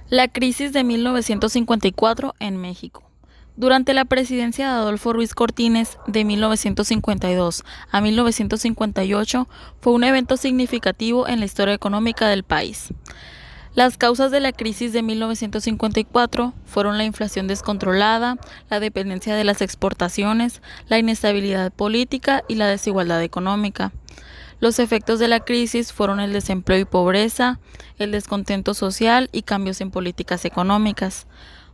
La crisis de 1954 en México. Durante la presidencia de Adolfo Ruiz Cortines de 1952 a 1958 fue un evento significativo en la historia económica del país. Las causas de la crisis de 1954 fueron la inflación descontrolada, la dependencia de las exportaciones, la inestabilidad política y la desigualdad económica. Los efectos de la crisis fueron el desempleo y pobreza, el descontento social y cambios en políticas económicas.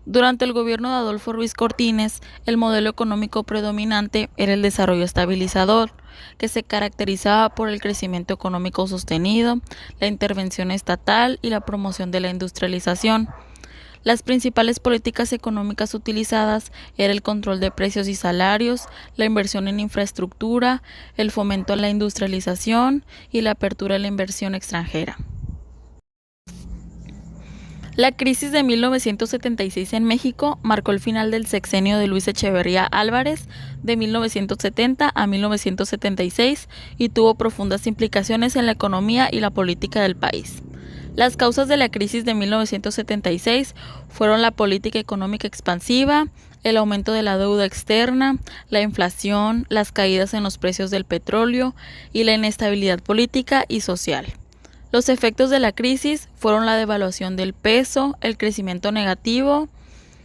Durante el gobierno de Adolfo Ruiz Cortines, el modelo económico predominante era el desarrollo estabilizador, que se caracterizaba por el crecimiento económico sostenido, la intervención estatal y la promoción de la industrialización. Las principales políticas económicas utilizadas eran el control de precios y salarios, la inversión en infraestructura, el fomento a la industrialización y la apertura a la inversión extranjera. La crisis de 1976 en México marcó el final del sexenio de Luis Echeverría Álvarez de 1970 a 1976 y tuvo profundas implicaciones en la economía y la política del país. Las causas de la crisis de 1976 fueron la política económica expansiva, el aumento de la deuda externa, la inflación, las caídas en los precios del petróleo y la inestabilidad política y social. Los efectos de la crisis fueron la devaluación del peso, el crecimiento negativo,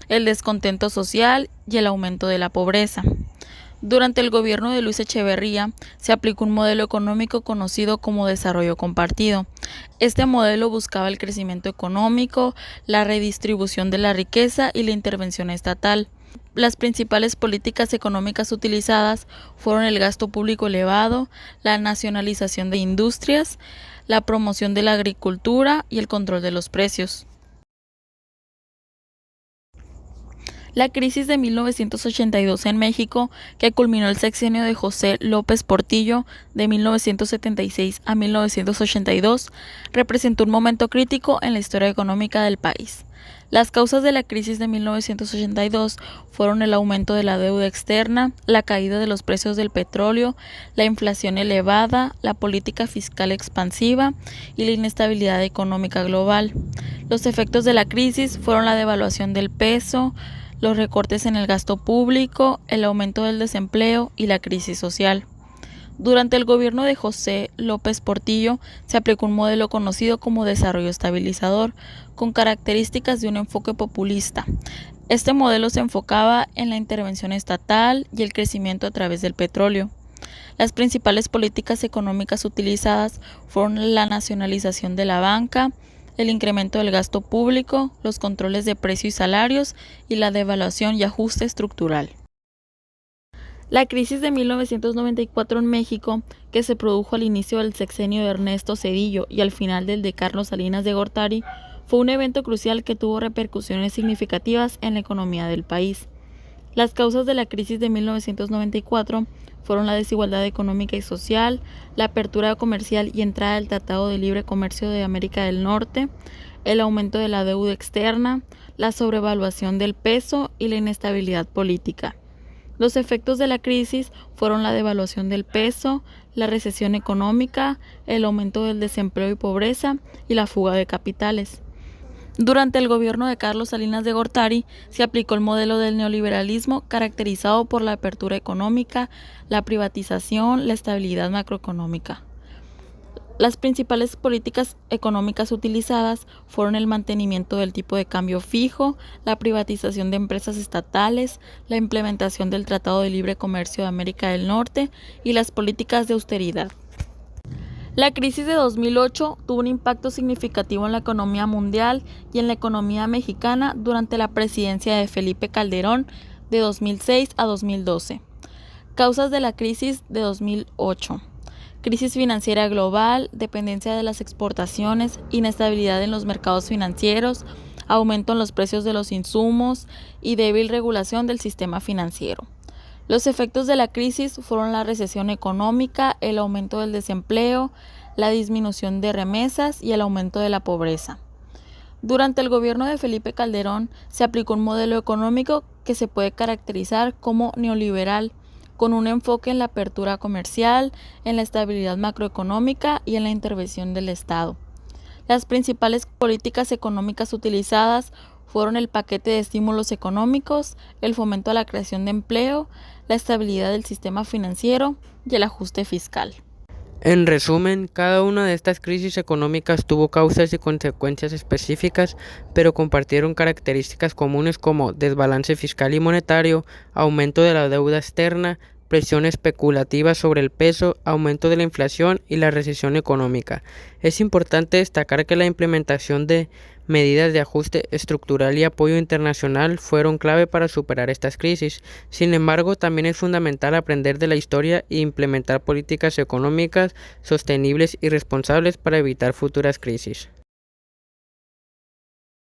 el descontento social y el aumento de la pobreza. Durante el gobierno de Luis Echeverría se aplicó un modelo económico conocido como desarrollo compartido. Este modelo buscaba el crecimiento económico, la redistribución de la riqueza y la intervención estatal. Las principales políticas económicas utilizadas fueron el gasto público elevado, la nacionalización de industrias, la promoción de la agricultura y el control de los precios. La crisis de 1982 en México, que culminó el sexenio de José López Portillo de 1976 a 1982, representó un momento crítico en la historia económica del país. Las causas de la crisis de 1982 fueron el aumento de la deuda externa, la caída de los precios del petróleo, la inflación elevada, la política fiscal expansiva y la inestabilidad económica global. Los efectos de la crisis fueron la devaluación del peso, los recortes en el gasto público, el aumento del desempleo y la crisis social. Durante el gobierno de José López Portillo se aplicó un modelo conocido como desarrollo estabilizador, con características de un enfoque populista. Este modelo se enfocaba en la intervención estatal y el crecimiento a través del petróleo. Las principales políticas económicas utilizadas fueron la nacionalización de la banca, el incremento del gasto público, los controles de precios y salarios y la devaluación y ajuste estructural. La crisis de 1994 en México, que se produjo al inicio del sexenio de Ernesto Zedillo y al final del de Carlos Salinas de Gortari, fue un evento crucial que tuvo repercusiones significativas en la economía del país. Las causas de la crisis de 1994 fueron la desigualdad económica y social, la apertura comercial y entrada del Tratado de Libre Comercio de América del Norte, el aumento de la deuda externa, la sobrevaluación del peso y la inestabilidad política. Los efectos de la crisis fueron la devaluación del peso, la recesión económica, el aumento del desempleo y pobreza y la fuga de capitales. Durante el gobierno de Carlos Salinas de Gortari se aplicó el modelo del neoliberalismo caracterizado por la apertura económica, la privatización, la estabilidad macroeconómica. Las principales políticas económicas utilizadas fueron el mantenimiento del tipo de cambio fijo, la privatización de empresas estatales, la implementación del Tratado de Libre Comercio de América del Norte y las políticas de austeridad. La crisis de 2008 tuvo un impacto significativo en la economía mundial y en la economía mexicana durante la presidencia de Felipe Calderón de 2006 a 2012. Causas de la crisis de 2008. Crisis financiera global, dependencia de las exportaciones, inestabilidad en los mercados financieros, aumento en los precios de los insumos y débil regulación del sistema financiero. Los efectos de la crisis fueron la recesión económica, el aumento del desempleo, la disminución de remesas y el aumento de la pobreza. Durante el gobierno de Felipe Calderón se aplicó un modelo económico que se puede caracterizar como neoliberal, con un enfoque en la apertura comercial, en la estabilidad macroeconómica y en la intervención del Estado. Las principales políticas económicas utilizadas fueron el paquete de estímulos económicos, el fomento a la creación de empleo, la estabilidad del sistema financiero y el ajuste fiscal. En resumen, cada una de estas crisis económicas tuvo causas y consecuencias específicas, pero compartieron características comunes como desbalance fiscal y monetario, aumento de la deuda externa, presión especulativa sobre el peso, aumento de la inflación y la recesión económica. Es importante destacar que la implementación de medidas de ajuste estructural y apoyo internacional fueron clave para superar estas crisis. Sin embargo, también es fundamental aprender de la historia e implementar políticas económicas sostenibles y responsables para evitar futuras crisis.